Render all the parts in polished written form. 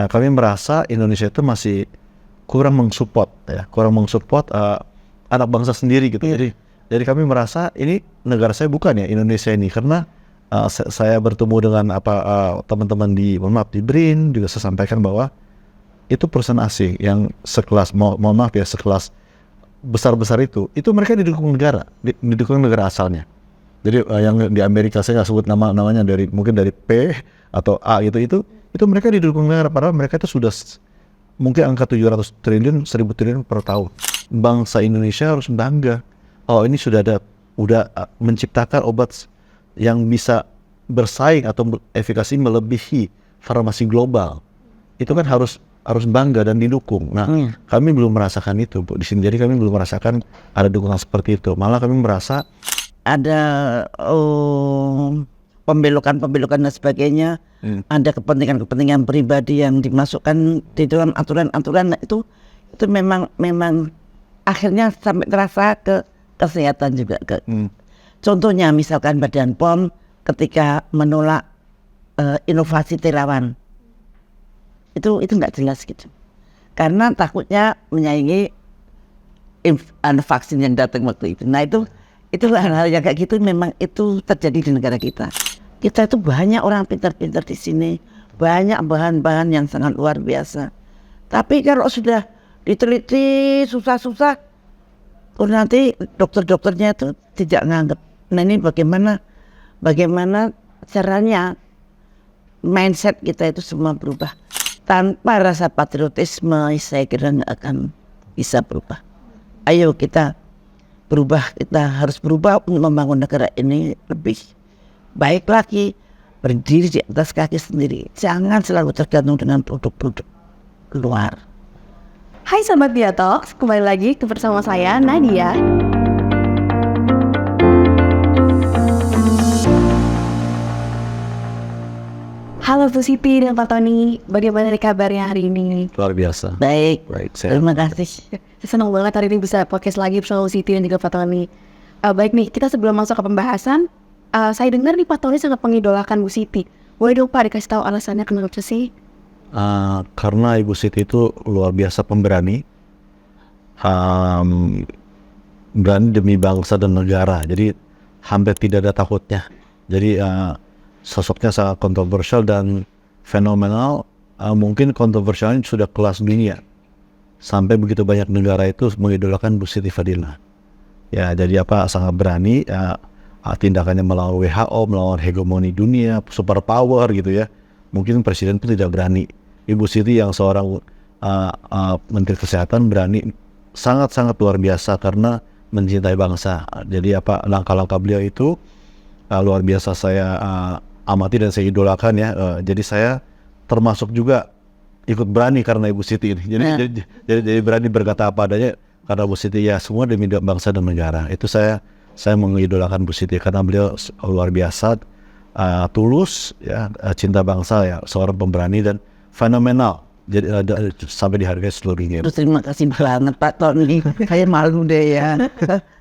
kami merasa Indonesia itu masih kurang mensupport anak bangsa sendiri gitu. Jadi kami merasa ini negara saya bukan ya Indonesia ini, karena saya bertemu dengan teman-teman di BRIN juga saya sampaikan bahwa itu perusahaan asing yang sekelas sekelas besar-besar itu mereka didukung negara asalnya. Jadi yang di Amerika saya nggak sebut namanya, mungkin dari P atau A itu mereka didukung negara, padahal mereka itu sudah mungkin angka 700 triliun 1000 triliun per tahun. Bangsa Indonesia harus bangga, ini udah menciptakan obat yang bisa bersaing atau efikasi melebihi farmasi global. Itu kan harus bangga dan didukung. Nah, kami belum merasakan itu, Bu, di sini. Jadi kami belum merasakan ada dukungan seperti itu. Malah kami merasa ada pembelokan dan sebagainya, ada kepentingan pribadi yang dimasukkan di dalam aturan-aturan. Itu memang akhirnya sampai terasa ke kesehatan juga. Contohnya misalkan Badan POM ketika menolak inovasi terawan, itu nggak jelas gitu, karena takutnya menyaingi vaksin yang datang waktu itu. Nah itu hal-hal yang kayak gitu memang itu terjadi di negara kita. Kita itu banyak orang pintar-pintar di sini, banyak bahan-bahan yang sangat luar biasa. Tapi kalau sudah diteliti susah-susah, nanti dokter-dokternya itu tidak nganggap. Nah ini bagaimana caranya mindset kita itu semua berubah. Tanpa rasa patriotisme saya kira nggak akan bisa berubah. Ayo kita berubah, kita harus berubah untuk membangun negara ini lebih baik lagi, berdiri di atas kaki sendiri. Jangan selalu tergantung dengan produk-produk luar. Hai Sobat Biotalks, kembali lagi bersama saya Nadia. Halo Bu Siti dan Pak Tony, bagaimana kabarnya hari ini? luar biasa. Baik, Sehat. terima kasih. Saya senang banget hari ini bisa podcast lagi bersama Bu Siti dan juga Pak Tony. Baik nih, kita sebelum masuk ke pembahasan, saya dengar nih Pak Tony sangat mengidolakan Bu Siti. Boleh dong Pak dikasih tahu alasannya kenapa sih? Karena Ibu Siti itu luar biasa pemberani, berani demi bangsa dan negara. Jadi hampir tidak ada takutnya. Jadi sosoknya sangat kontroversial dan fenomenal. Mungkin kontroversialnya sudah kelas dunia, sampai begitu banyak negara itu mengidolakan Bu Siti Fadila. Ya, jadi sangat berani. Tindakannya melawan WHO, melawan hegemoni dunia, superpower gitu ya. Mungkin presiden pun tidak berani. Ibu Siti yang seorang Menteri Kesehatan berani, sangat-sangat luar biasa karena mencintai bangsa. Jadi langkah-langkah beliau itu luar biasa saya amati dan saya idolakan ya. Jadi saya termasuk juga ikut berani karena Ibu Siti ini. Jadi berani berkata apa adanya karena Bu Siti ya, semua demi bangsa dan negara. Itu saya mengidolakan Bu Siti karena beliau luar biasa, tulus ya, cinta bangsa ya, seorang pemberani dan fenomenal. Jadi sampai dihargai seluruh dunia. Terima kasih banget Pak Tony. Saya malu deh ya.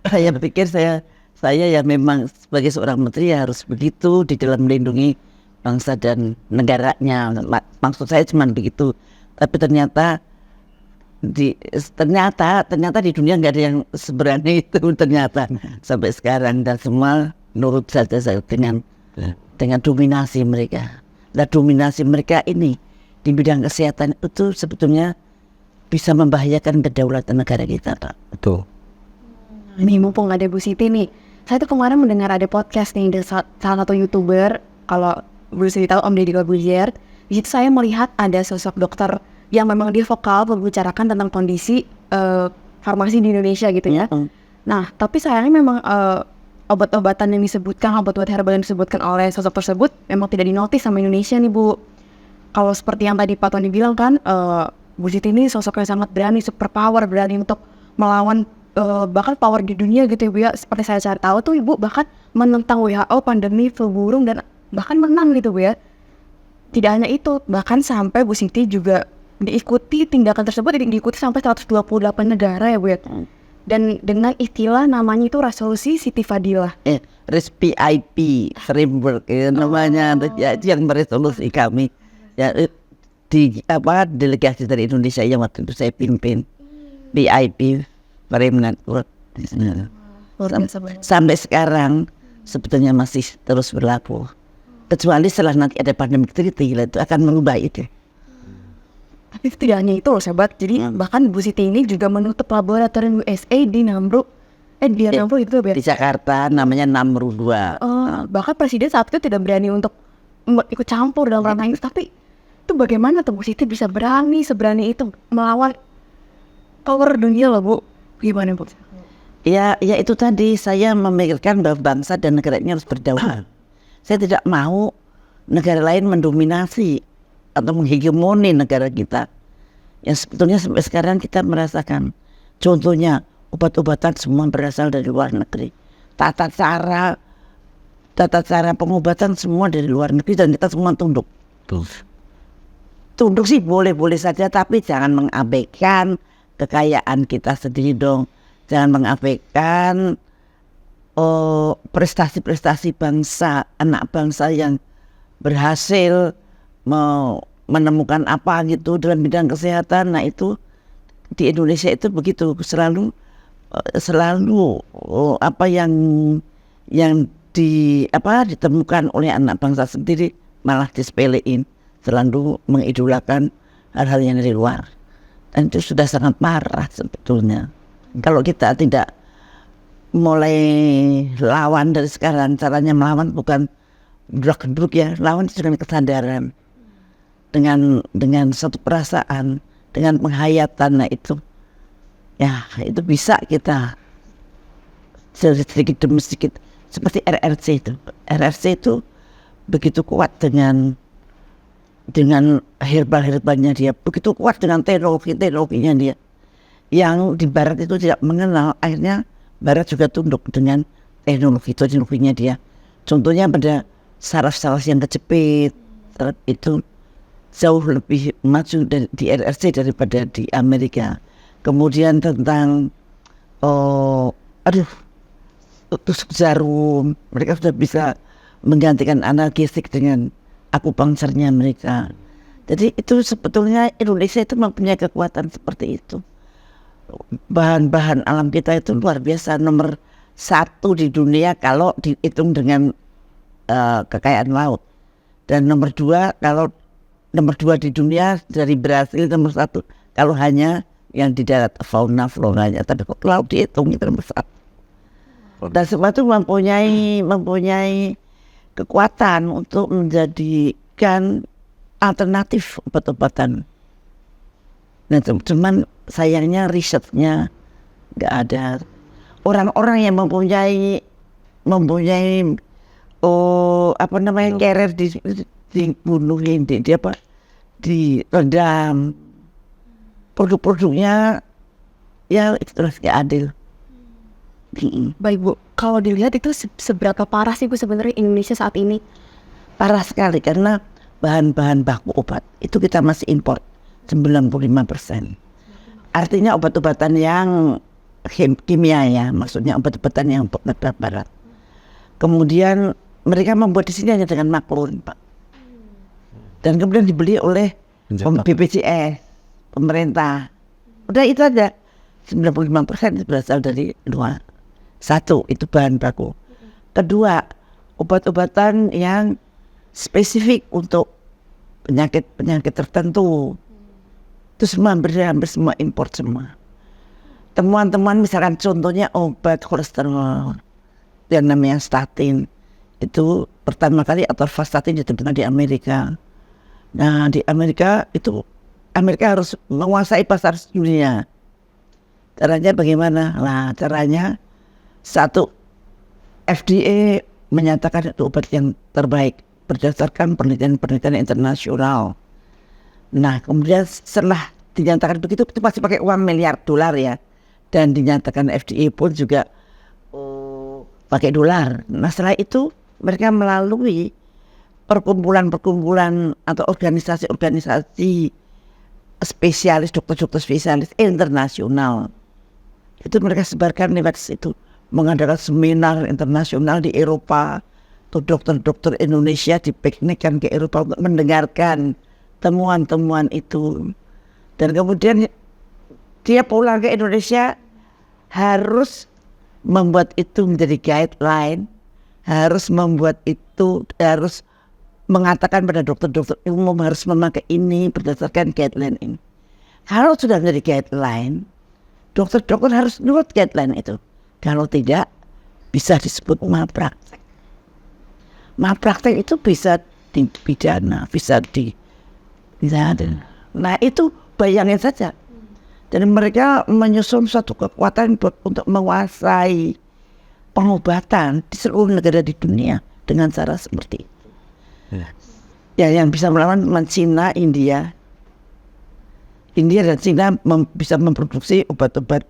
Saya pikir saya ya memang sebagai seorang menteri ya harus begitu di dalam melindungi bangsa dan negaranya. Maksud saya cuma begitu. Tapi ternyata di dunia nggak ada yang seberani itu ternyata sampai sekarang, dan semua nurut saja saya dengan dominasi mereka. Nah dominasi mereka ini di bidang kesehatan itu sebetulnya bisa membahayakan kedaulatan negara kita, Pak. Betul. Ini mumpung ada Bu Siti nih, saya tuh kemarin mendengar ada podcast nih dari salah satu YouTuber, kalau Bu Siti tahu Om Deddy Corbuzier. Di situ saya melihat ada sosok dokter yang memang dia vokal membicarakan tentang kondisi farmasi di Indonesia gitu ya. Nah, tapi sayangnya memang obat-obatan yang disebutkan, obat-obat herbal yang disebutkan oleh sosok tersebut memang tidak dinotis sama Indonesia nih Bu. Kalau seperti yang tadi Pak Tony bilang kan, Bu Siti ini sosok yang sangat berani, super power, berani untuk melawan bahkan power di dunia gitu ya Bu ya. Seperti saya cari tahu tuh Ibu bahkan menentang WHO, pandemi flu burung, dan bahkan menang gitu Bu ya. Tidak hanya itu, bahkan sampai Bu Siti juga diikuti tindakan tersebut, diikuti sampai 128 negara ya Bu ya. Dan dengan istilah namanya itu resolusi Siti Fadila. RISPIP framework namanya, ya, itu yang meresolusi kami. Ya, di delegasi dari Indonesia yang waktu itu saya pimpin BIP Frame Network. Luar biasa banget. Sampai sekarang sebetulnya masih terus berlaku. Kecuali setelah nanti ada pandemi treaty itu akan merubah itu. Tapi tidak hanya itu loh sahabat. Jadi bahkan Bu Siti ini juga menutup laboratorium USA di Namru. Di Namru itu Di Jakarta namanya Namru 2. Bahkan presiden saat itu tidak berani untuk ikut campur dalam ranah itu. Tapi itu bagaimana tuh Bu Siti bisa seberani itu melawan power dunia loh Bu? Gimana Bu? Ya itu tadi saya memikirkan bahwa bangsa dan negara ini harus berdaulat. Saya tidak mau negara lain mendominasi atau menghegemoni negara kita. Yang sebetulnya sampai sekarang kita merasakan. Contohnya obat-obatan semua berasal dari luar negeri. Tata cara pengobatan semua dari luar negeri dan kita semua tunduk. Tunduk sih boleh-boleh saja, tapi jangan mengabaikan kekayaan kita sendiri dong. Jangan mengabaikan prestasi-prestasi bangsa, anak bangsa yang berhasil menemukan apa gitu dalam bidang kesehatan. Nah itu di Indonesia itu begitu, selalu apa yang ditemukan oleh anak bangsa sendiri malah disepelein, selalu mengidolakan hal-hal yang dari luar. Dan itu sudah sangat marah sebetulnya. Kalau kita tidak mulai lawan dari sekarang, caranya melawan bukan drug ya, lawan dengan kesadaran, dengan satu perasaan, dengan penghayatan. Nah itu bisa kita sedikit demi sedikit, seperti RRC itu begitu kuat dengan herbal-herbalnya dia, begitu kuat dengan teknologinya dia, yang di Barat itu tidak mengenal. Akhirnya Barat juga tunduk dengan teknologinya dia. Contohnya pada saraf-saraf yang kejepit, itu jauh lebih maju di RRC daripada di Amerika. Kemudian tentang tusuk jarum, mereka sudah bisa menggantikan analgesik dengan akupunkturnya mereka. Jadi itu sebetulnya Indonesia itu mempunyai kekuatan seperti itu. Bahan-bahan alam kita itu luar biasa, nomor 1 di dunia kalau dihitung dengan kekayaan laut, dan nomor 2 di dunia dari Brasil, nomor 1 kalau hanya yang di darat fauna-floranya, tapi kok laut dihitung itu nomor 1. Dan semua itu mempunyai kekuatan untuk menjadikan alternatif obat-obatan. Nah, cuman sayangnya risetnya nggak ada. Orang-orang yang mempunyai carrier dibunuhin, direndam, produk-produknya ya itu terus nggak adil. Baik Bu, kalau dilihat itu seberapa parah sih Bu sebenarnya Indonesia saat ini? Parah sekali karena bahan-bahan baku obat itu kita masih import 95%. Artinya obat-obatan yang kimia ya, maksudnya obat-obatan yang dari Barat. Kemudian mereka membuat di sini hanya dengan maklun, Pak. Dan kemudian dibeli oleh BPJS, pemerintah. Udah itu aja. 95% berasal dari luar. 1, itu bahan baku. Kedua, obat-obatan yang spesifik untuk penyakit tertentu. Itu semua hampir semua import semua. Temuan-temuan misalkan contohnya obat kolesterol yang namanya statin. Itu pertama kali atorvastatin ditemukan di Amerika. Nah di Amerika harus menguasai pasar dunia. Caranya bagaimana? Nah caranya 1, FDA menyatakan itu obat yang terbaik berdasarkan penelitian internasional. Nah kemudian setelah dinyatakan begitu, itu pasti pakai uang miliar dolar ya, dan dinyatakan FDA pun juga pakai dolar. Nah setelah itu mereka melalui perkumpulan atau organisasi spesialis, dokter-dokter spesialis internasional, itu mereka sebarkan lewat situ, mengadakan seminar internasional di Eropa. Tuh dokter-dokter Indonesia dipiknikkan ke Eropa untuk mendengarkan temuan-temuan itu. Dan kemudian dia pulang ke Indonesia harus membuat itu menjadi guideline, harus mengatakan pada dokter-dokter umum harus memakai ini berdasarkan guideline ini. Kalau sudah menjadi guideline, dokter-dokter harus nurut guideline itu. Kalau tidak, bisa disebut malpraktek. Malpraktek itu bisa dipidana, bisa ada. Nah itu bayangin saja. Dan mereka menyusun suatu kekuatan untuk menguasai pengobatan di seluruh negara di dunia dengan cara seperti itu. Ya, yang bisa melawan Cina, India dan Cina bisa memproduksi obat-obat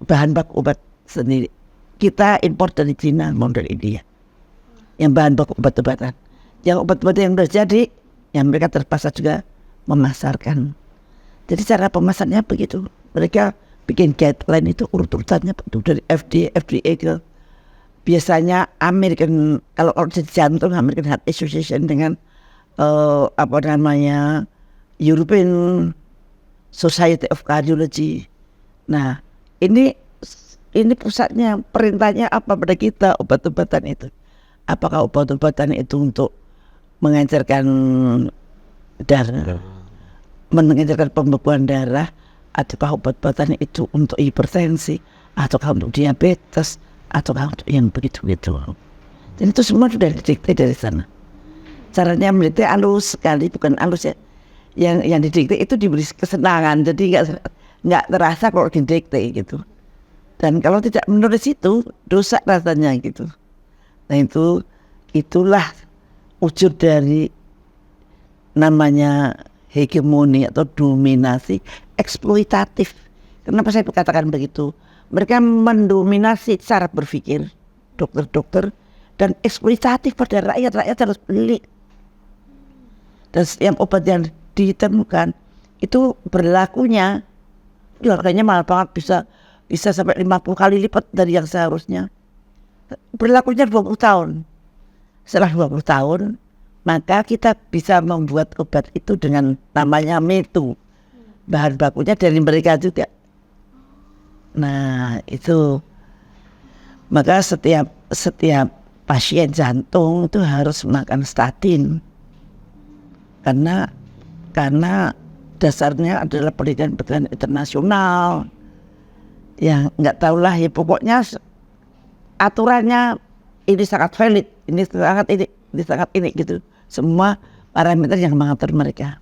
bahan baku obat sendiri. Kita import dari Cina maupun dari India yang bahan baku obat-obatan. Yang obat-obatan yang sudah jadi, yang mereka terpaksa juga memasarkan. Jadi cara pemasarnya begitu. Mereka bikin guideline itu urut-urutannya dari FDA ke biasanya American, kalau jadi jantung American Heart Association dengan European Society of Cardiology. Nah, ini pusatnya, perintahnya apa pada kita obat-obatan itu? Apakah obat-obatan itu untuk mengencerkan darah, mengencerkan pembekuan darah, ataukah obat-obatan itu untuk hipertensi, ataukah untuk diabetes, ataukah untuk yang begitu-begitu. Dan itu semua sudah didikte dari sana. Caranya meneliti halus sekali, bukan halus ya. Yang didikte itu diberi kesenangan, jadi nggak terasa kalau didikte gitu. Dan kalau tidak menulis itu dosa rasanya gitu. Nah itulah wujud dari namanya hegemoni atau dominasi eksploitatif. Kenapa saya katakan begitu? Mereka mendominasi cara berpikir dokter-dokter dan eksploitatif pada rakyat harus beli. Dan setiap obat yang ditemukan itu berlakunya harganya mahal banget, bisa sampai 50 kali lipat dari yang seharusnya. Berlakunya 20 tahun. Setelah 20 tahun maka kita bisa membuat obat itu dengan namanya metu. Bahan bakunya dari mereka juga. Nah itu, maka setiap pasien jantung itu harus makan statin karena dasarnya adalah penelitian internasional. Ya nggak tahulah ya, pokoknya aturannya ini sangat valid, ini sangat ini gitu. Semua parameter yang mengatur mereka.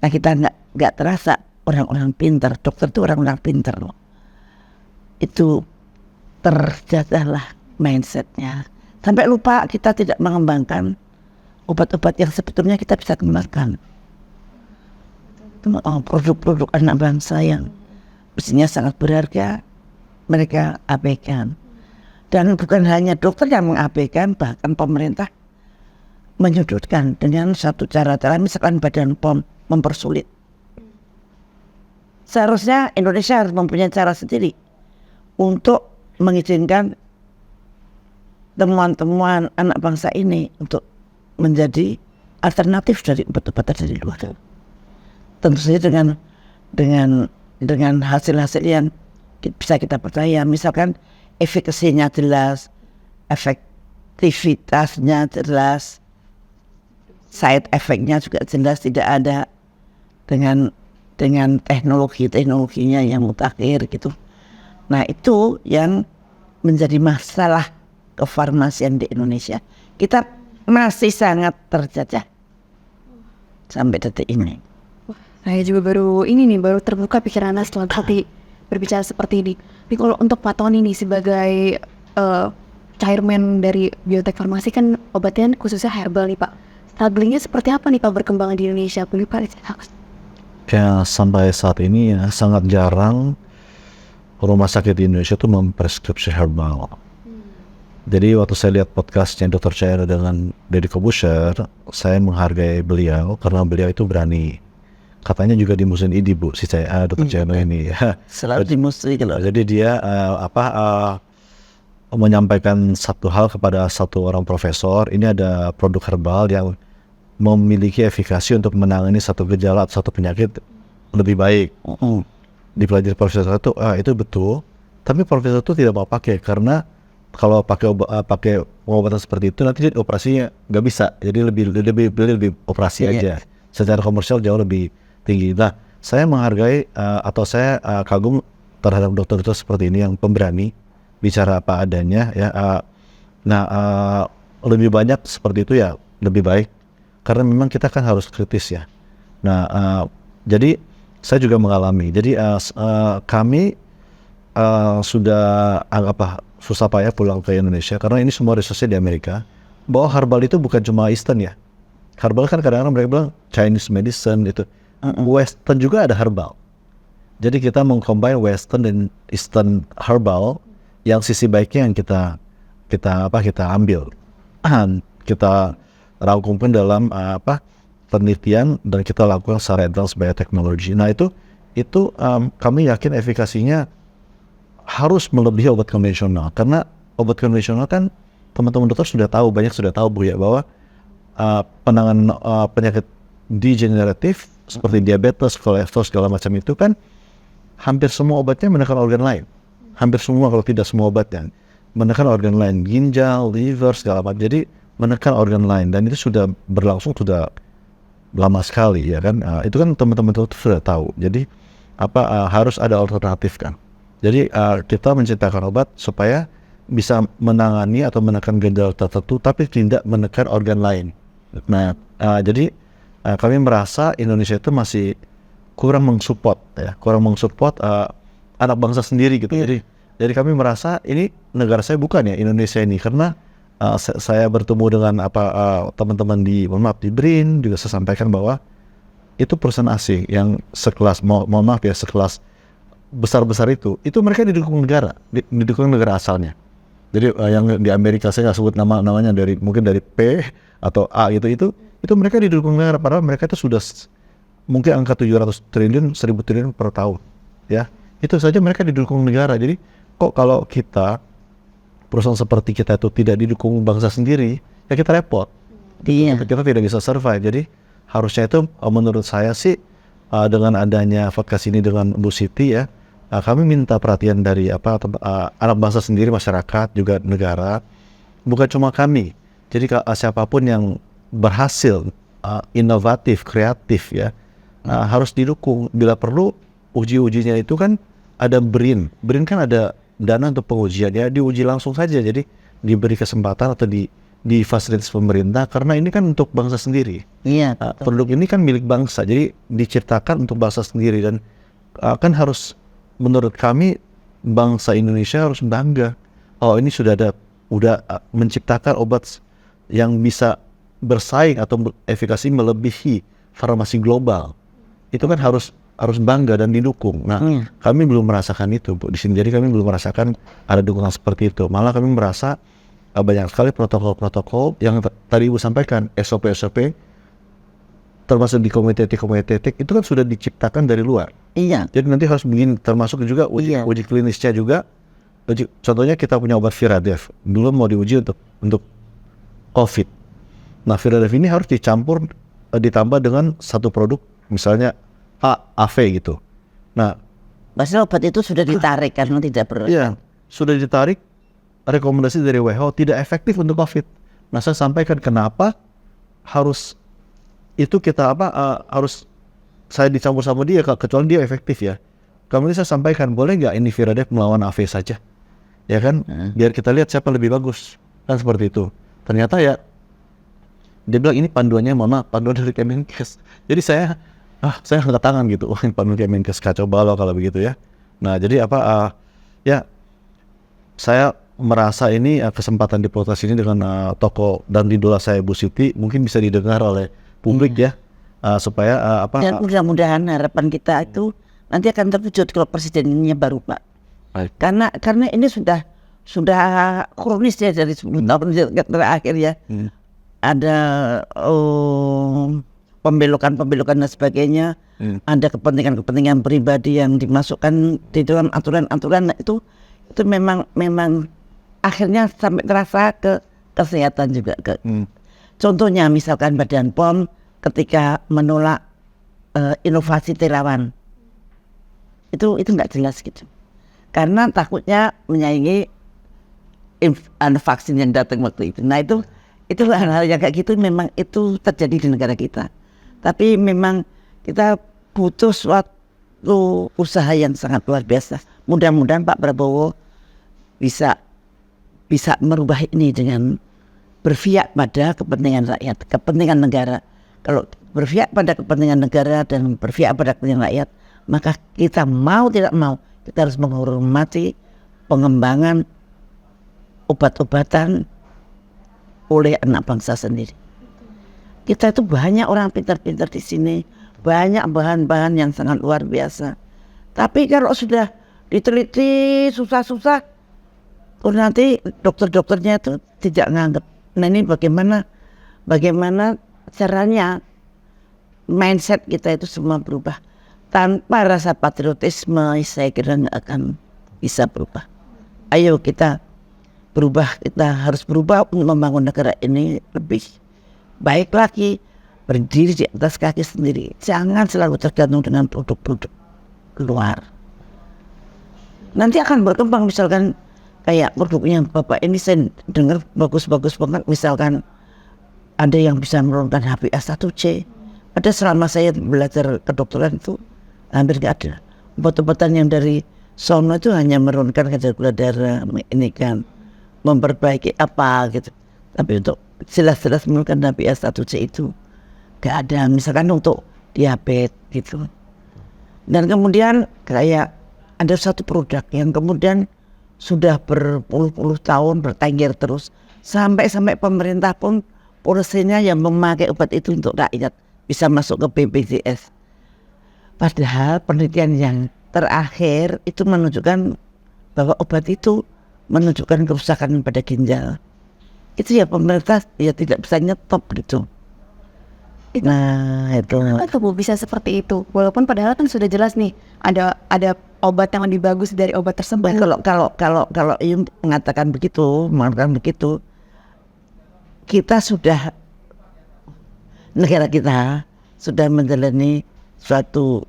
Nah kita nggak terasa orang-orang pintar, dokter itu orang-orang pintar loh. Itu terjajahlah mindsetnya. Sampai lupa kita tidak mengembangkan obat-obat yang sebetulnya kita bisa kembangkan. Produk-produk anak bangsa yang mestinya sangat berharga, mereka abaikan. Dan bukan hanya dokter yang mengabaikan, bahkan pemerintah menyudutkan dengan satu cara-cara, misalkan Badan POM mempersulit. Seharusnya Indonesia harus mempunyai cara sendiri untuk mengizinkan temuan-temuan anak bangsa ini untuk menjadi alternatif dari obat-obatan dari luar. Tentu saja dengan hasil-hasil yang bisa kita percaya, misalkan efikasinya jelas, efektivitasnya jelas, side effect-nya juga jelas tidak ada dengan teknologinya yang mutakhir gitu. Nah itu yang menjadi masalah kefarmasian di Indonesia. Kita masih sangat terjajah sampai detik ini. Saya juga baru terbuka pikirannya setelah tadi berbicara seperti ini. Tapi kalau untuk Pak Tony nih sebagai chairman dari Biotek Farmasi, kan obatnya khususnya herbal nih Pak. Strugglingnya seperti apa nih Pak berkembang di Indonesia? Boleh Pak? Ya sampai saat ini ya, sangat jarang rumah sakit di Indonesia tuh mempreskripsi herbal. Jadi waktu saya lihat podcastnya Dr. Chair dengan Deddy Corbuzier, saya menghargai beliau karena beliau itu berani. Katanya juga di musim ini Bu, si saya Dr. Chair ini ya. Selalu di musim kalau. Jadi dia menyampaikan satu hal kepada satu orang profesor. Ini ada produk herbal yang memiliki efikasi untuk menangani satu gejala atau satu penyakit lebih baik. Dipelajari profesor itu itu betul, tapi profesor itu tidak mau pakai karena kalau pakai pengobatan seperti itu nanti operasinya nggak bisa, jadi lebih operasi aja. Secara komersial jauh lebih tinggi. Nah, saya menghargai atau saya kagum terhadap dokter itu seperti ini yang pemberani bicara apa adanya ya. Lebih banyak seperti itu ya lebih baik karena memang kita kan harus kritis ya. Nah, jadi saya juga mengalami. Jadi kami sudah susah payah pulang ke Indonesia karena ini semua researchnya di Amerika. Bahwa herbal itu bukan cuma Eastern ya. Herbal kan kadang-kadang mereka bilang Chinese medicine itu. Western juga ada herbal. Jadi kita mengcombine Western dan Eastern herbal yang sisi baiknya yang kita ambil. Kita rangkumkan dalam penelitian dan kita lakukan secara advanced biotechnology. Nah itu kami yakin efikasinya harus melebihi obat konvensional karena obat konvensional kan teman-teman dokter banyak sudah tahu Bu ya bahwa penanganan penyakit degeneratif seperti diabetes, kolesterol segala macam itu kan hampir semua obatnya menekan organ lain. Hampir semua kalau tidak semua obatnya menekan organ lain, ginjal, liver segala macam. Jadi menekan organ lain dan itu sudah berlangsung sudah lama sekali ya kan. Itu kan teman-teman dokter sudah tahu. Jadi harus ada alternatif kan. Jadi kita menciptakan obat supaya bisa menangani atau menekan gejala tertentu tapi tidak menekan organ lain. Nah, jadi kami merasa Indonesia itu masih kurang mensupport anak bangsa sendiri gitu. Jadi kami merasa ini negara saya bukan ya Indonesia ini karena saya bertemu dengan teman-teman di BRIN juga saya sampaikan bahwa itu perusahaan asing yang sekelas sekelas besar-besar itu mereka didukung negara asalnya. Jadi yang di Amerika saya nggak sebut namanya mungkin dari P atau A itu mereka didukung negara padahal mereka itu sudah mungkin angka 700 triliun 1000 triliun per tahun ya. Itu saja mereka didukung negara. Jadi kok kalau kita perusahaan seperti kita itu tidak didukung bangsa sendiri ya kita repot. Kita tidak bisa survive. Jadi harusnya itu menurut saya sih dengan adanya podcast ini dengan Bu Siti ya, kami minta perhatian dari anak bangsa sendiri, masyarakat juga negara, bukan cuma kami. Jadi siapapun yang berhasil inovatif, kreatif ya harus didukung. Bila perlu ujinya itu kan ada BRIN kan ada dana untuk pengujian ya, diuji langsung saja. Jadi diberi kesempatan atau di fasilitas pemerintah karena ini kan untuk bangsa sendiri. Iya. Produk ini kan milik bangsa, jadi diciptakan untuk bangsa sendiri dan kan harus menurut kami bangsa Indonesia harus bangga. Oh ini udah menciptakan obat yang bisa bersaing atau efikasi melebihi farmasi global. Itu kan harus bangga dan didukung. Nah, kami belum merasakan itu Bu di sini. Jadi kami belum merasakan ada dukungan seperti itu. Malah kami merasa banyak sekali protokol-protokol yang tadi Ibu sampaikan, SOP termasuk di komite etik itu kan sudah diciptakan dari luar. Iya. Jadi nanti harus begini, termasuk juga uji klinisnya juga. Contohnya kita punya obat Viradev. Dulu mau diuji untuk COVID. Nah, Viradev ini harus ditambah dengan satu produk, misalnya AV gitu. Nah, Padahal obat itu sudah ditarik karena tidak iya, sudah ditarik. Rekomendasi dari WHO tidak efektif untuk COVID. Nah, saya sampaikan kenapa harus itu harus saya dicampur sama dia kecuali dia efektif ya. Kemudian saya sampaikan boleh nggak ini Viradev melawan AV saja, ya kan? Biar kita lihat siapa lebih bagus kan seperti itu. Ternyata ya dia bilang ini panduannya panduan dari Kemenkes. Jadi saya angkat tangan gitu. Wah, panduan Kemenkes kacau balau kalau begitu ya. Nah jadi ya saya merasa ini kesempatan di podcast ini dengan tokoh dan idola saya Bu Siti mungkin bisa didengar oleh publik ya, supaya dan mudah-mudahan harapan kita itu nanti akan terwujud kalau presidennya baru Pak. Baik. Karena ini sudah kronis ya dari 10 tahun terakhir ya. Ada pembelokan dan sebagainya. Ada kepentingan pribadi yang dimasukkan di dalam aturan-aturan. Nah, itu memang akhirnya sampai terasa ke kesehatan juga. Contohnya misalkan Badan POM ketika menolak inovasi terawan. Itu nggak jelas gitu. Karena takutnya menyaingi vaksin yang datang waktu itu. Nah itu hal-hal yang kayak gitu memang itu terjadi di negara kita. Tapi memang kita butuh suatu usaha yang sangat luar biasa. Mudah-mudahan Pak Prabowo bisa merubah ini dengan berpihak pada kepentingan rakyat, kepentingan negara. Kalau berpihak pada kepentingan negara dan berpihak pada kepentingan rakyat, maka kita mau tidak mau kita harus menghormati pengembangan obat-obatan oleh anak bangsa sendiri. Kita itu banyak orang pintar-pintar di sini, banyak bahan-bahan yang sangat luar biasa. Tapi kalau sudah diteliti susah-susah, nanti dokter-dokternya itu tidak nganggap. Nah ini bagaimana caranya mindset kita itu semua berubah. Tanpa rasa patriotisme saya kira nggak akan bisa berubah. Ayo kita berubah, kita harus berubah untuk membangun negara ini lebih baik lagi, berdiri di atas kaki sendiri. Jangan selalu tergantung dengan produk-produk luar. Nanti akan berkembang, misalkan kayak produknya Bapak ini saya dengar bagus-bagus banget, misalkan ada yang bisa menurunkan HbA1c. Ada selama saya belajar kedokteran itu hampir nggak ada. Obat-obatan yang dari sono itu hanya menurunkan kadar gula darah, ini kan memperbaiki apa gitu. Tapi untuk jelas-jelas menurunkan HbA1c itu nggak ada. Misalkan untuk diabetes gitu. Dan kemudian kayak ada satu produk yang kemudian sudah berpuluh-puluh tahun bertengger terus sampai pemerintah pun polisinya yang memakai obat itu untuk rakyat bisa masuk ke BPJS. Padahal penelitian yang terakhir itu menunjukkan bahwa obat itu menunjukkan kerusakan pada ginjal. Itu ya pemerintah ya tidak bisa nyetop gitu. Nah itu. Kenapa bisa seperti itu? Walaupun padahal kan sudah jelas nih ada obat yang lebih bagus dari obat tersebut. Kalau Iyun mengatakan begitu, kita sudah, negara kita sudah menjalani suatu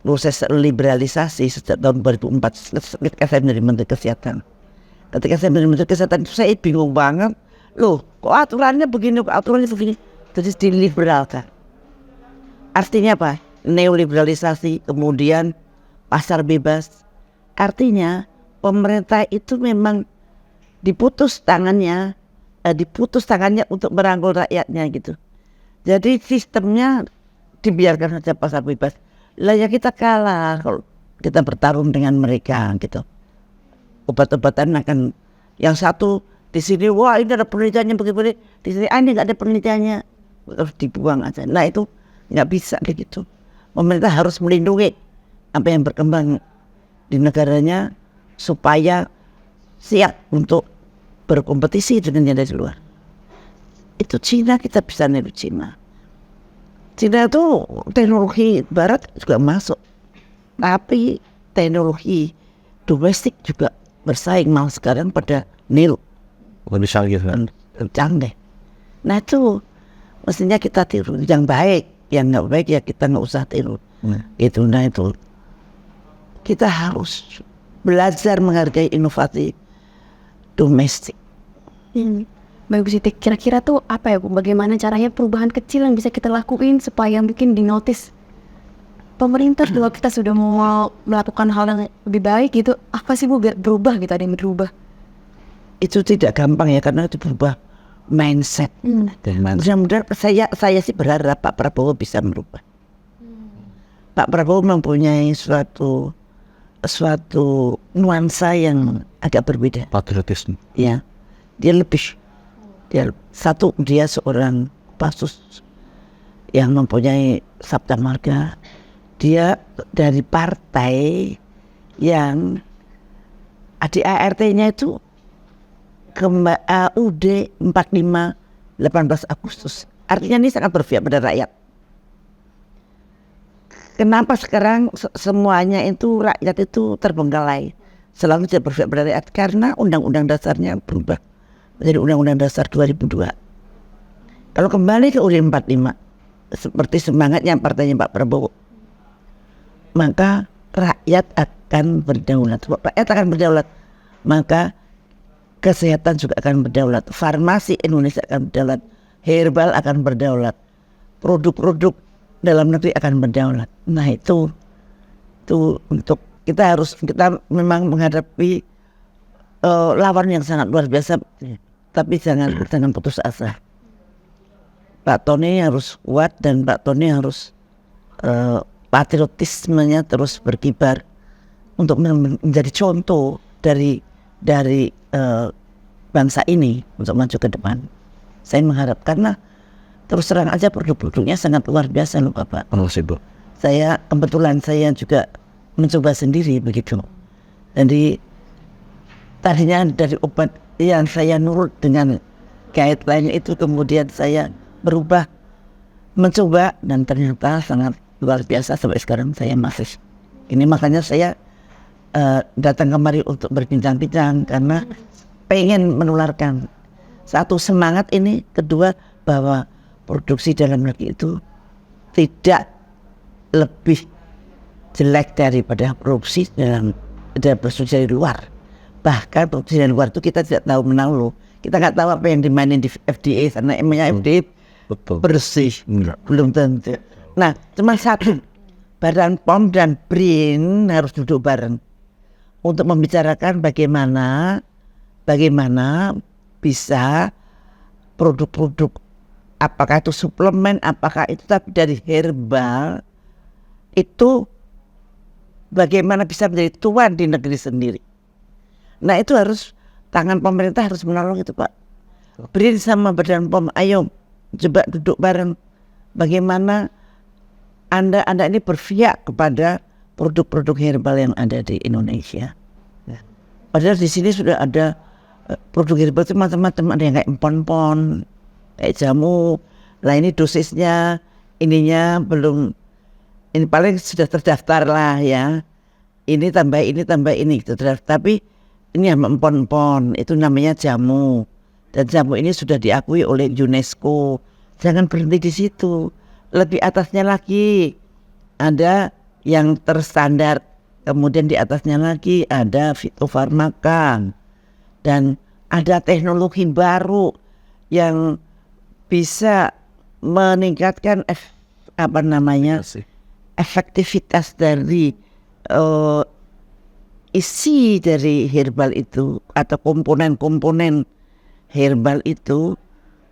proses liberalisasi sejak tahun 2004 ketika saya menjadi Menteri Kesehatan. Ketika saya menjadi Menteri Kesehatan itu saya bingung banget, loh kok aturannya begini, terus diliberalkan. Artinya apa? Neoliberalisasi, kemudian pasar bebas. Artinya pemerintah itu memang diputus tangannya untuk merangkul rakyatnya gitu. Jadi sistemnya dibiarkan saja pasar bebas. Lah ya kita kalah kalau kita bertarung dengan mereka gitu. Obat-obatan akan yang satu di sini wah ini ada penelitiannya begini, di sini ini nggak ada penelitiannya, harus dibuang aja. Nah itu nggak bisa kayak gitu. Pemerintah harus melindungi apa yang berkembang di negaranya supaya siap untuk berkompetisi dengan yang dari luar. Itu Cina, kita bisa niru Cina. Cina itu teknologi barat juga masuk, tapi teknologi domestik juga bersaing, malah sekarang pada niru. Lebih canggih kan? Canggih. Nah itu mestinya kita tiru yang baik, yang nggak baik ya kita nggak usah tiru. Gitu. Nah itu kita harus belajar menghargai inovasi domestik. Mbak Ibu Siti, kira-kira tuh apa ya Bu? Bagaimana caranya perubahan kecil yang bisa kita lakuin supaya mungkin dinotis pemerintah kalau kita sudah mau melakukan hal yang lebih baik gitu, apa sih Bu biar berubah gitu, ada yang berubah? Itu tidak gampang ya karena itu berubah mindset. Mudah-mudahan saya sih berharap Pak Prabowo bisa merubah. Pak Prabowo mempunyai suatu nuansa yang agak berbeda. Patriotisme. Ya, dia seorang pasus yang mempunyai sabda marga. Dia dari partai yang ADART-nya itu UD 45 18 Agustus. Artinya ini sangat berpihak pada rakyat. Kenapa sekarang semuanya itu rakyat itu terbengkalai, selalu tidak berpihak pada rakyat? Karena undang-undang dasarnya berubah menjadi undang-undang dasar 2002. Kalau kembali ke UD 45 seperti semangatnya partainya Pak Prabowo, maka rakyat akan berdaulat. Rakyat akan berdaulat, maka kesehatan juga akan berdaulat. Farmasi Indonesia akan berdaulat, herbal akan berdaulat, produk-produk dalam negeri akan berdaulat. Nah itu untuk kita memang menghadapi lawan yang sangat luar biasa, tapi jangan putus asa. Pak Tony harus kuat dan Pak Tony harus patriotismenya terus berkibar untuk menjadi contoh dari bangsa ini untuk maju ke depan. Saya mengharap, karena terus terang aja produk-produknya sangat luar biasa loh Bapak. Bu. Kebetulan saya juga mencoba sendiri begitu. Jadi tadinya dari obat yang saya nurut dengan guideline itu, kemudian saya berubah mencoba dan ternyata sangat luar biasa. Sampai sekarang saya masih ini, makanya saya datang kemari untuk berbincang-bincang karena pengen menularkan satu semangat ini, kedua bahwa produksi dalam negeri itu tidak lebih jelek daripada produksi dari luar. Bahkan produksi dari luar itu kita tidak tahu menang loh. Kita nggak tahu apa yang dimainin di FDA, karena emangnya FDA bersih. Enggak. Belum tentu. Nah, cuma satu, Badan POM dan BRIN harus duduk bareng untuk membicarakan bagaimana bisa produk-produk, apakah itu suplemen, apakah itu tapi dari herbal, itu bagaimana bisa menjadi tuan di negeri sendiri. Nah itu harus tangan pemerintah harus menolong itu Pak. BRIN sama Badan POM, ayo coba duduk bareng. Bagaimana Anda ini berpihak kepada produk-produk herbal yang ada di Indonesia. Padahal di sini sudah ada produk herbal itu macam-macam, ada yang kayak empon-empon, kayak jamu. Lah ini dosisnya, ininya belum, ini paling sudah terdaftar lah ya. Ini tambah ini gitu. Tapi ini empon-empon, itu namanya jamu. Dan jamu ini sudah diakui oleh UNESCO. Jangan berhenti di situ. Lebih atasnya lagi ada yang terstandar. Kemudian di atasnya lagi ada fitofarmaka. Dan ada teknologi baru yang bisa meningkatkan efektivitas dari isi dari herbal itu atau komponen-komponen herbal itu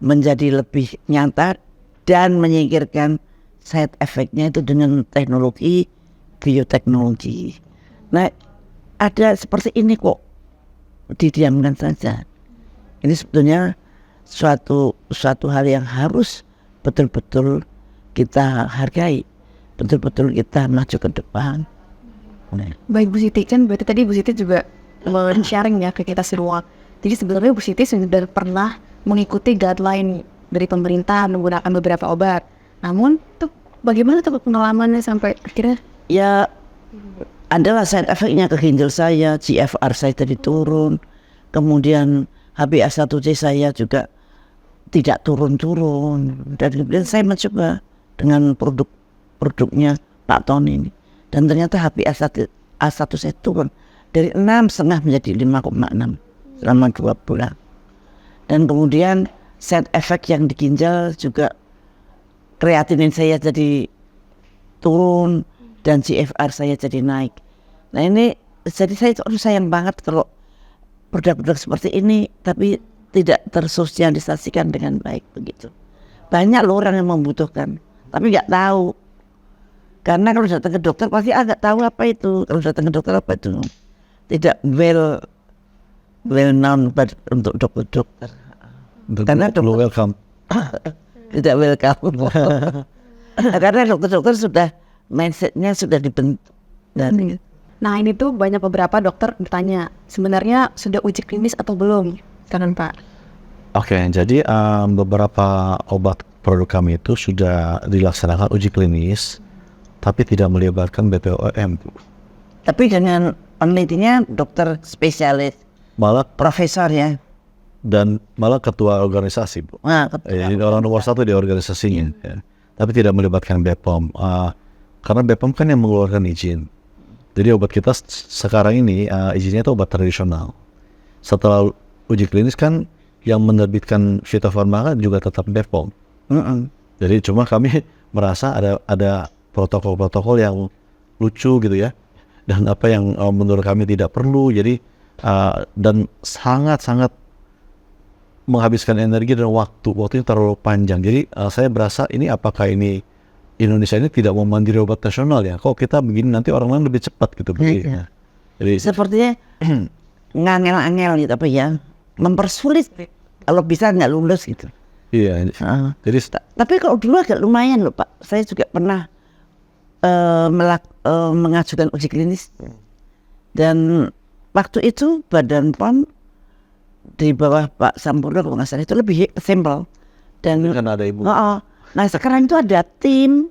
menjadi lebih nyata dan menyingkirkan side effect-nya itu dengan teknologi bioteknologi. Nah, ada seperti ini kok didiamkan saja. Ini sebetulnya suatu hal yang harus betul-betul kita hargai, betul-betul kita maju ke depan. Baik Bu Siti, kan berarti tadi Bu Siti juga sharing ya ke kita semua. Jadi sebenarnya Bu Siti sudah pernah mengikuti guideline dari pemerintah menggunakan beberapa obat. Namun tuh bagaimana tuh pengalamannya sampai akhirnya? Ya adalah side effect-nya ke ginjal saya, GFR saya tadi turun, kemudian HbA1c saya juga tidak turun-turun. Dan kemudian saya mencoba dengan produknya Pak Tony ini. Dan ternyata HbA1c saya turun dari 6,5 menjadi 5,6 selama 2 bulan. Dan kemudian side effect yang di ginjal juga, kreatinin saya jadi turun dan GFR saya jadi naik. Nah ini jadi saya sayang banget kalau produk-produk seperti ini tapi tidak tersosialisasikan dengan baik begitu. Banyak loh orang yang membutuhkan tapi nggak tahu. Karena kalau datang ke dokter pasti agak tahu apa itu. Kalau datang ke dokter apa itu tidak well known untuk dokter. Karena dokter welcome. tidak welcome. Karena dokter-dokter sudah mindsetnya sudah dibentuk. Nah ini tuh banyak beberapa dokter bertanya, sebenarnya sudah uji klinis atau belum? Kan Pak? Oke, jadi beberapa obat produk kami itu sudah dilaksanakan uji klinis, tapi tidak melibatkan BPOM. Tapi dengan penelitinya dokter spesialis, Malah profesor ya. dan malah ketua organisasi, Bu. Nah, Jadi orang nomor 1 di organisasinya. Ya. tapi tidak melibatkan BPOM. Karena BPOM kan yang mengeluarkan izin. Jadi obat kita sekarang ini izinnya itu obat tradisional. Setelah uji klinis kan yang menerbitkan fitofarmaka juga tetap BPOM. Jadi cuma kami merasa ada protokol-protokol yang lucu gitu ya, dan apa yang menurut kami tidak perlu. Jadi dan sangat-sangat menghabiskan energi dan waktunya terlalu panjang. Jadi saya berasa ini apakah ini Indonesia ini tidak mau mandiri obat nasional ya? Kok kita begini nanti orang lain lebih cepat gitu begini. Jadi Sepertinya ngangel-angel gitu apa ya, mempersulit kalau bisa nggak lulus gitu. iya. Jadi Tapi kalau dulu agak lumayan loh Pak. Saya juga pernah mengajukan uji klinis, dan waktu itu Badan POM di bawah Pak Sampurno kalau nggak salah itu lebih simpel. Dan kan ada ibu. nah sekarang itu ada tim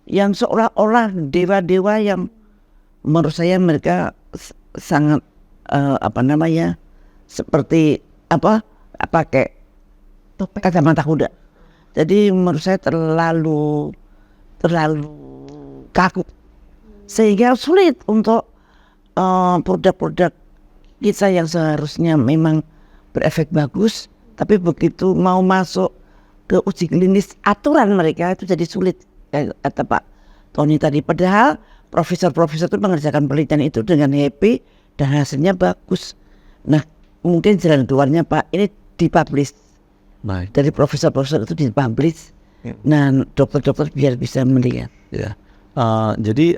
yang seolah-olah dewa-dewa yang menurut saya mereka sangat seperti pakai kacamata kuda. Jadi menurut saya terlalu kaku, sehingga sulit untuk produk-produk kita yang seharusnya memang berefek bagus, tapi begitu mau masuk ke uji klinis aturan mereka itu jadi sulit, kata Pak Tony tadi. Padahal profesor-profesor itu mengerjakan penelitian itu dengan happy dan hasilnya bagus. Nah mungkin jalan keluarnya Pak ini dipublish. Nah, Dari profesor-profesor itu dipublish. Nah dokter-dokter biar bisa melihat. ya. Jadi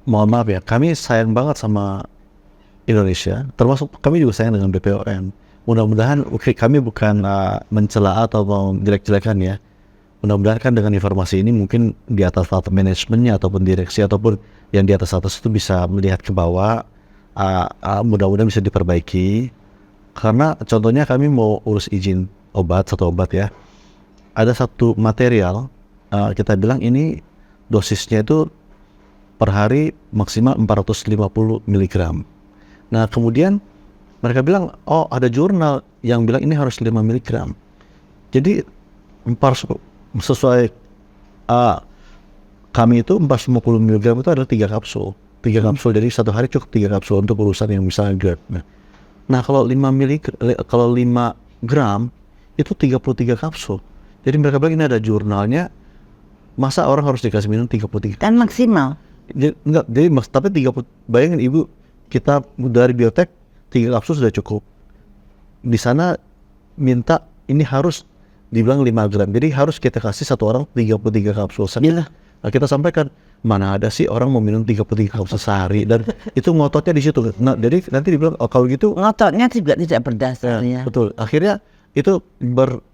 mohon maaf ya, kami sayang banget sama Indonesia, termasuk kami juga sayang dengan BPOM. Mudah-mudahan kami bukan mencela atau menjelek-jelekan ya. Mudah-mudahan kan dengan informasi ini mungkin di atas manajemennya ataupun direksi ataupun yang di atas itu bisa melihat ke bawah. Mudah-mudahan bisa diperbaiki. Karena contohnya kami mau urus izin satu obat ya. Ada satu material kita bilang ini dosisnya itu per hari maksimal 450 mg. Nah kemudian mereka bilang, oh ada jurnal yang bilang ini harus 5 mg. Jadi sesuai kami itu 450 mg itu adalah 3 kapsul. 3 kapsul, jadi satu hari cukup 3 kapsul untuk urusan yang misalnya GERD. Nah kalau 5 gram itu 33 kapsul. Jadi mereka bilang ini ada jurnalnya, masa orang harus dikasih minum 33? Kan maksimal. Tapi 30, bayangin ibu, kita dari biotek 3 kapsul sudah cukup. Di sana minta ini harus dibilang 5 gram. Jadi harus kita kasih satu orang 33 kapsul. Gila. Nah, kita sampaikan mana ada sih orang mau minum 33 kapsul sehari, dan itu ngototnya di situ. Nah, jadi nanti dibilang kalau gitu Ngototnya juga tidak berdasar ya. betul. Akhirnya itu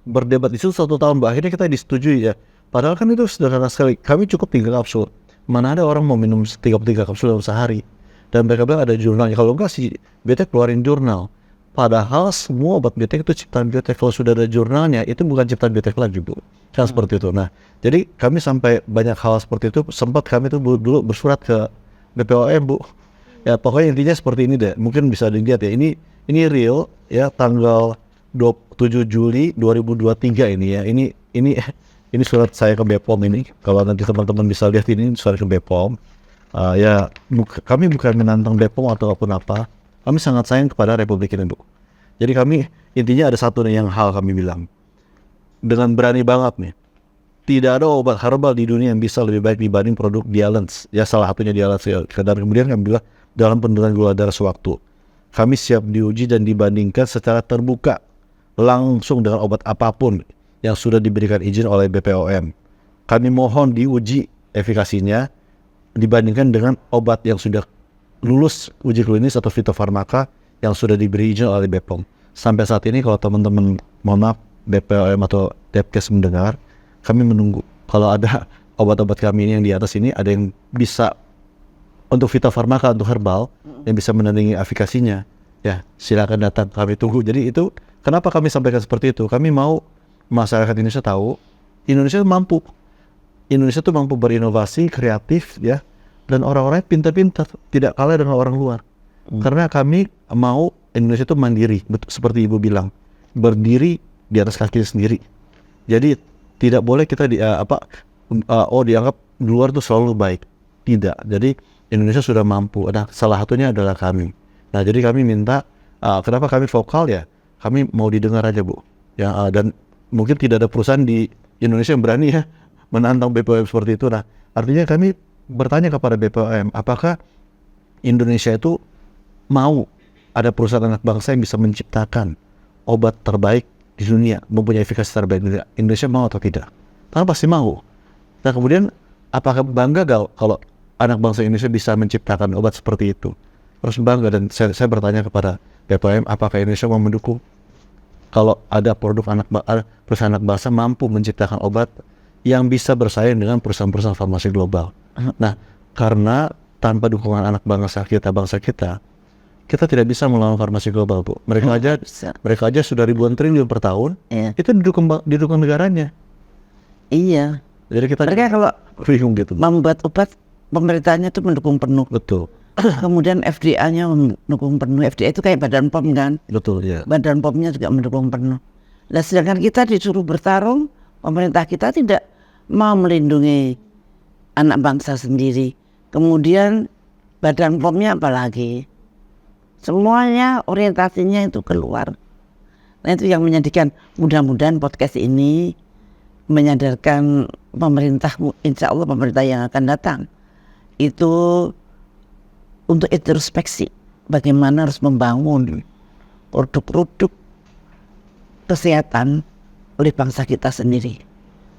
berdebat di situ 1 tahun, akhirnya kita disetujui ya. Padahal kan itu sederhana sekali. Kami cukup 3 kapsul. Mana ada orang mau minum 33 kapsul dalam sehari. Dan mereka bilang ada jurnalnya. Kalau enggak sih biotek keluarin jurnal. Padahal semua obat biotek itu ciptaan biotek. Kalau sudah ada jurnalnya itu bukan ciptaan biotek lagi Bu. Kan seperti itu. Nah jadi kami sampai banyak hal seperti itu. Sempat kami tuh dulu bersurat ke BPOM Bu. Ya pokoknya intinya seperti ini deh. Mungkin bisa dilihat ya. Ini real ya, tanggal 27 Juli 2023 ini ya. Ini surat saya ke BPOM ini. Kalau nanti teman-teman bisa lihat ini surat ke BPOM. Kami bukan menantang BPOM atau apapun apa. Kami sangat sayang kepada Republik ini Bu. Jadi kami intinya ada satu nih yang hal kami bilang dengan berani banget nih. Tidak ada obat herbal di dunia yang bisa lebih baik dibanding produk Dialence. Ya salah satunya Dialence ya. Dan kemudian kami bilang dalam penurunan gula darah sewaktu. Kami siap diuji dan dibandingkan secara terbuka langsung dengan obat apapun yang sudah diberikan izin oleh BPOM. Kami mohon diuji efikasinya dibandingkan dengan obat yang sudah lulus uji klinis atau fitofarmaka yang sudah diberi izin oleh BPOM. Sampai saat ini kalau teman-teman mohon maaf BPOM atau Depkes mendengar, kami menunggu kalau ada obat-obat kami ini yang di atas ini ada yang bisa untuk fitofarmaka, untuk herbal yang bisa menandingi efikasinya, ya silakan datang, kami tunggu. Jadi itu kenapa kami sampaikan seperti itu, kami mau masyarakat Indonesia tahu Indonesia mampu berinovasi, kreatif ya, dan orang-orangnya pintar-pintar, tidak kalah dengan orang luar. Karena kami mau Indonesia itu mandiri, seperti Ibu bilang, berdiri di atas kaki sendiri. Jadi tidak boleh kita dianggap di luar tuh selalu baik. Tidak. Jadi Indonesia sudah mampu. Nah, salah satunya adalah kami. Nah, jadi kami minta kenapa kami vokal ya? Kami mau didengar aja, Bu. Ya, dan mungkin tidak ada perusahaan di Indonesia yang berani ya menantang BPOM seperti itu. Nah, artinya kami bertanya kepada BPOM, apakah Indonesia itu mau ada perusahaan anak bangsa yang bisa menciptakan obat terbaik di dunia, mempunyai efikasi terbaik di dunia. Indonesia mau atau tidak? Karena pasti mau. Nah, kemudian apakah bangga gak kalau anak bangsa Indonesia bisa menciptakan obat seperti itu? Harus bangga. Dan saya bertanya kepada BPOM, apakah Indonesia mau mendukung kalau ada perusahaan anak bangsa mampu menciptakan obat yang bisa bersaing dengan perusahaan-perusahaan farmasi global. Nah, karena tanpa dukungan anak bangsa kita tidak bisa melawan farmasi global, Bu. Mereka aja sudah ribuan triliun per tahun. Iya. Itu didukung negaranya. Iya. Jadi Mereka kalau bingung gitu. membuat obat, pemerintahnya itu mendukung penuh. Betul. Kemudian FDA-nya mendukung penuh. FDA itu kayak Badan POM kan. Betul, ya. Badan POM-nya juga mendukung penuh. Nah, sedangkan kita disuruh bertarung, pemerintah kita tidak mau melindungi anak bangsa sendiri. Kemudian Badan POM-nya apalagi. Semuanya orientasinya itu keluar. Nah, itu yang menyedihkan. Mudah-mudahan podcast ini menyadarkan pemerintah, insya Allah pemerintah yang akan datang itu untuk introspeksi bagaimana harus membangun produk-produk kesehatan oleh bangsa kita sendiri,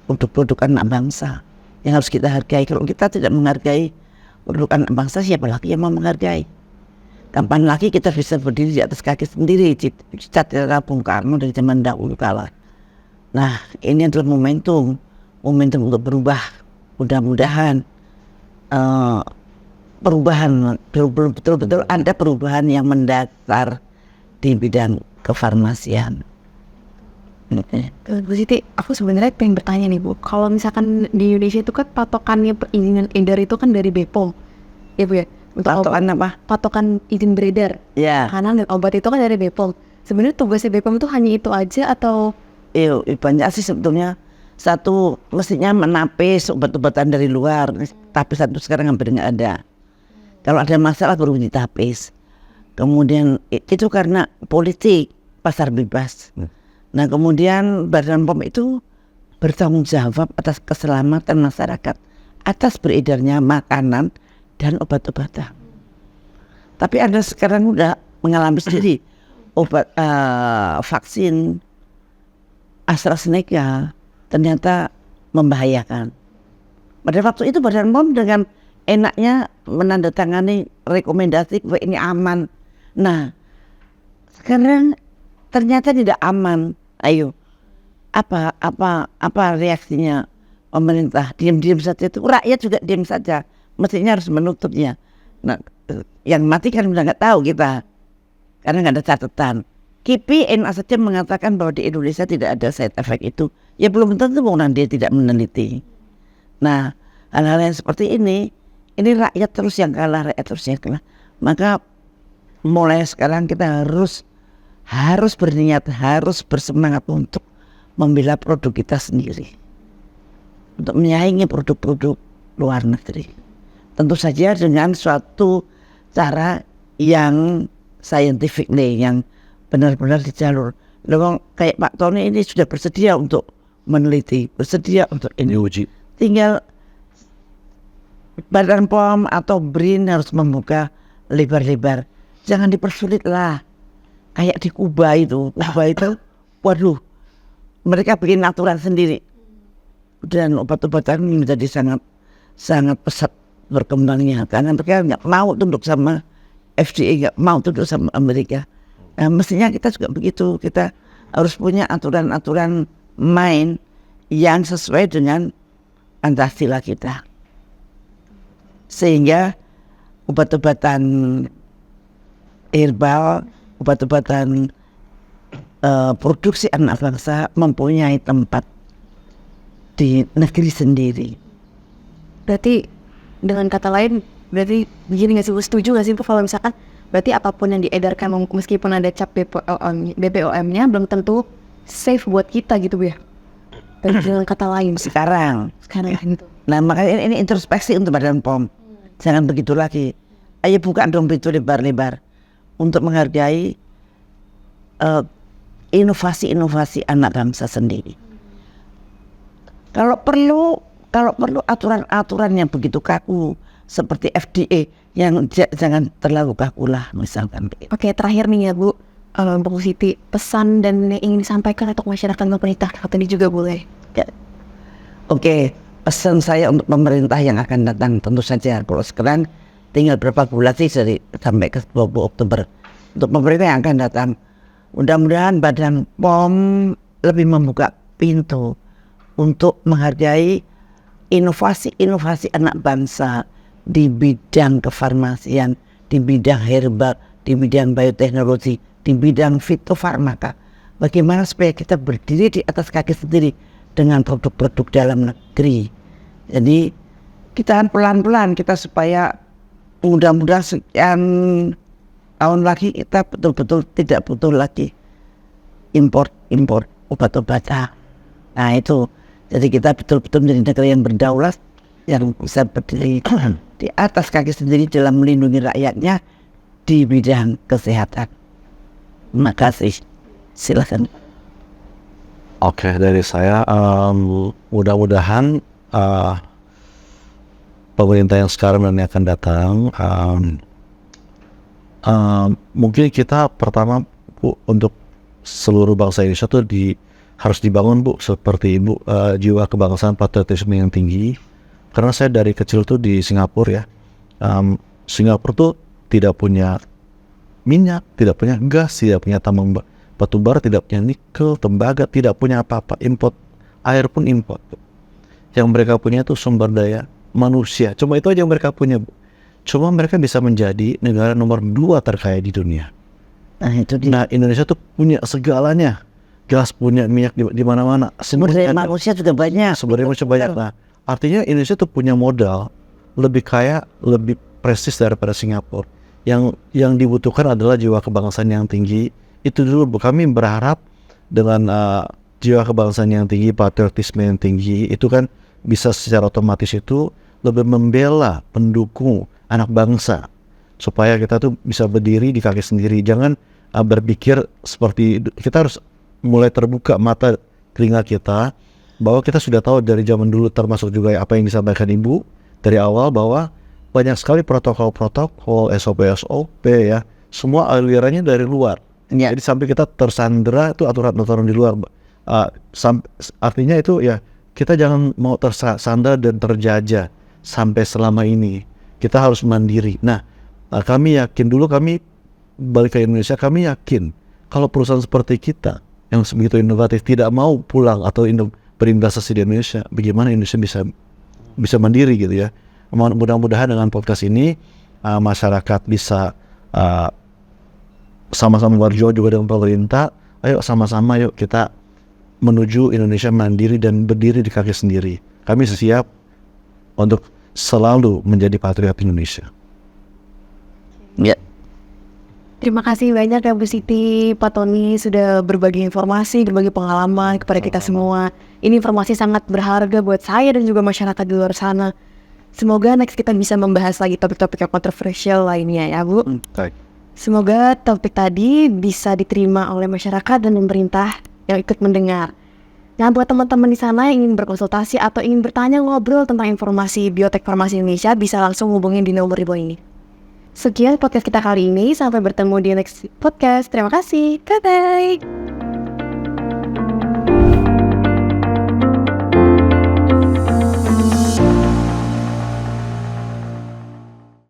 produk-produk anak bangsa yang harus kita hargai. Kalau kita tidak menghargai produk anak bangsa, siapa lagi yang mau menghargai? Kapan lagi kita bisa berdiri di atas kaki sendiri? Cita-cita Bung Karno dari zaman dahulu kala. Nah, ini adalah momentum untuk berubah. Mudah-mudahan perubahan betul-betul ada perubahan yang mendasar di bidang kefarmasian. Bu Siti, aku sebenarnya pengen bertanya nih Bu, kalau misalkan di Indonesia itu kan patokannya perizinan edar itu kan dari BPOM, ya Bu ya? Untuk Patokan apa? Patokan izin beredar. Ya. Makanan dan obat itu kan dari BPOM. Sebenarnya tugasnya BPOM itu hanya itu aja atau? Banyak sih sebetulnya. Satu, mestinya menapis obat-obatan dari luar, tapi satu sekarang hampir nggak ada. Kalau ada masalah baru ditapis. Kemudian itu karena politik pasar bebas. Nah, kemudian Badan POM itu bertanggung jawab atas keselamatan masyarakat, atas beredarnya makanan dan obat-obatan. Tapi Anda sekarang udah mengalami sendiri obat vaksin AstraZeneca ternyata membahayakan. Pada waktu itu Badan POM dengan enaknya menandatangani rekomendasi bahwa ini aman. Nah, sekarang ternyata tidak aman. Ayo, apa reaksinya pemerintah? Diam-diam saja itu, rakyat juga diam saja. Mestinya harus menutupnya. Nah, yang mati kan udah nggak tahu kita, karena nggak ada catatan. KIPI NA saja mengatakan bahwa di Indonesia tidak ada side effect itu. Ya belum tentu orang dia tidak meneliti. Nah, hal-hal yang seperti ini rakyat terus yang kalah, Maka mulai sekarang kita harus berniat, harus bersemangat untuk membela produk kita sendiri, untuk menyaingi produk-produk luar negeri. Tentu saja dengan suatu cara yang scientific nih, yang benar-benar di jalur. Loh, kayak Pak Tony ini sudah bersedia untuk meneliti, bersedia untuk ini. Uji. Tinggal Badan POM atau BRIN harus membuka lebar-lebar. Jangan dipersulit lah. Kayak di Kuba itu, waduh, mereka bikin aturan sendiri. Dan obat-obatan menjadi sangat pesat berkembangnya. Karena mereka nggak mau tunduk sama FDA, nggak mau tunduk sama Amerika. Nah, mestinya kita juga begitu. Kita harus punya aturan-aturan main yang sesuai dengan Pancasila kita. Sehingga obat-obatan herbal, obat-obatan produksi anak bangsa mempunyai tempat di negeri sendiri. Berarti dengan kata lain, berarti begini nggak sih, setuju nggak sih kalau misalkan berarti apapun yang diedarkan meskipun ada cap BPOM-nya belum tentu safe buat kita gitu Bu ya? Dengan kata lain sekarang. itu. Nah makanya ini introspeksi untuk Badan POM. Jangan begitu lagi. Ayo buka dong pintu lebar-lebar untuk menghargai inovasi-inovasi anak bangsa sendiri. Kalau perlu aturan-aturan yang begitu kaku seperti FDA yang jangan terlalu kaku lah misalkan. Oke, terakhir nih ya Bu, Bu Siti, pesan dan yang ingin disampaikan untuk masyarakat pemerintah tadi juga boleh. Ya. Oke, pesan saya untuk pemerintah yang akan datang tentu saja kalau sekarang tinggal berapa bulan sih sampai ke 20 Oktober. Untuk pemerintah yang akan datang, mudah-mudahan Badan POM lebih membuka pintu untuk menghargai inovasi-inovasi anak bangsa di bidang kefarmasian, di bidang herbal, di bidang bioteknologi, di bidang fitofarmaka. Bagaimana supaya kita berdiri di atas kaki sendiri dengan produk-produk dalam negeri. Jadi kita pelan-pelan kita supaya mudah-mudahan sekian tahun lagi kita betul-betul tidak butuh lagi import obat-obatan. Nah itu, jadi kita betul-betul menjadi negara yang berdaulat, yang bisa berdiri di atas kaki sendiri dalam melindungi rakyatnya di bidang kesehatan. Terima kasih. Silakan. Oke, dari saya mudah-mudahan pemerintah yang sekarang dan yang akan datang mungkin kita pertama Bu, untuk seluruh bangsa Indonesia tuh harus dibangun Bu seperti Ibu jiwa kebangsaan patriotisme yang tinggi. Karena saya dari kecil tuh di Singapura ya, Singapura tuh tidak punya minyak, tidak punya gas, tidak punya tambang batu bara, tidak punya nikel, tembaga, tidak punya apa-apa, import air pun import. Yang mereka punya tuh sumber daya manusia, cuma itu aja yang mereka punya Bu. Cuma mereka bisa menjadi negara nomor 2 terkaya di dunia. Nah itu dia. Nah Indonesia tuh punya segalanya, gas, punya minyak di mana-mana. Sumber daya manusia juga banyak. Sumber daya manusia banyak. Nah artinya Indonesia tuh punya modal lebih kaya, lebih prestis daripada Singapura. Yang dibutuhkan adalah jiwa kebangsaan yang tinggi. Itu dulu Bu, kami berharap dengan jiwa kebangsaan yang tinggi, patriotisme yang tinggi, itu kan bisa secara otomatis itu lebih membela, pendukung anak bangsa supaya kita tuh bisa berdiri di kaki sendiri. Jangan berpikir seperti, kita harus mulai terbuka mata telinga kita bahwa kita sudah tahu dari zaman dulu, termasuk juga apa yang disampaikan Ibu dari awal, bahwa banyak sekali protokol SOP ya, semua alirannya dari luar. Ya. Jadi sampai kita tersandera itu aturan-aturan di luar. Artinya itu ya, kita jangan mau tersandar dan terjajah sampai selama ini. Kita harus mandiri. Nah, kami yakin, dulu kami balik ke Indonesia, kami yakin kalau perusahaan seperti kita yang sebegitu inovatif tidak mau pulang atau berinvestasi di Indonesia, bagaimana Indonesia bisa mandiri gitu ya. Mudah-mudahan dengan podcast ini masyarakat bisa sama-sama berjuang juga dengan pemerintah. Ayo sama-sama yuk kita menuju Indonesia mandiri dan berdiri di kaki sendiri. Kami siap untuk selalu menjadi patriot Indonesia. Ya. Terima kasih banyak ya Bu Siti, Pak Tony sudah berbagi informasi, berbagi pengalaman kepada kita semua. Ini informasi sangat berharga buat saya dan juga masyarakat di luar sana. Semoga next kita bisa membahas lagi topik-topik yang kontroversial lainnya ya Bu. Baik. Semoga topik tadi bisa diterima oleh masyarakat dan pemerintah yang ikut mendengar. Nah, buat teman-teman di sana yang ingin berkonsultasi atau ingin bertanya ngobrol tentang informasi biotek farmasi Indonesia, bisa langsung hubungin di nomor di bawah ini. Sekian podcast kita kali ini, sampai bertemu di next podcast. Terima kasih, bye-bye.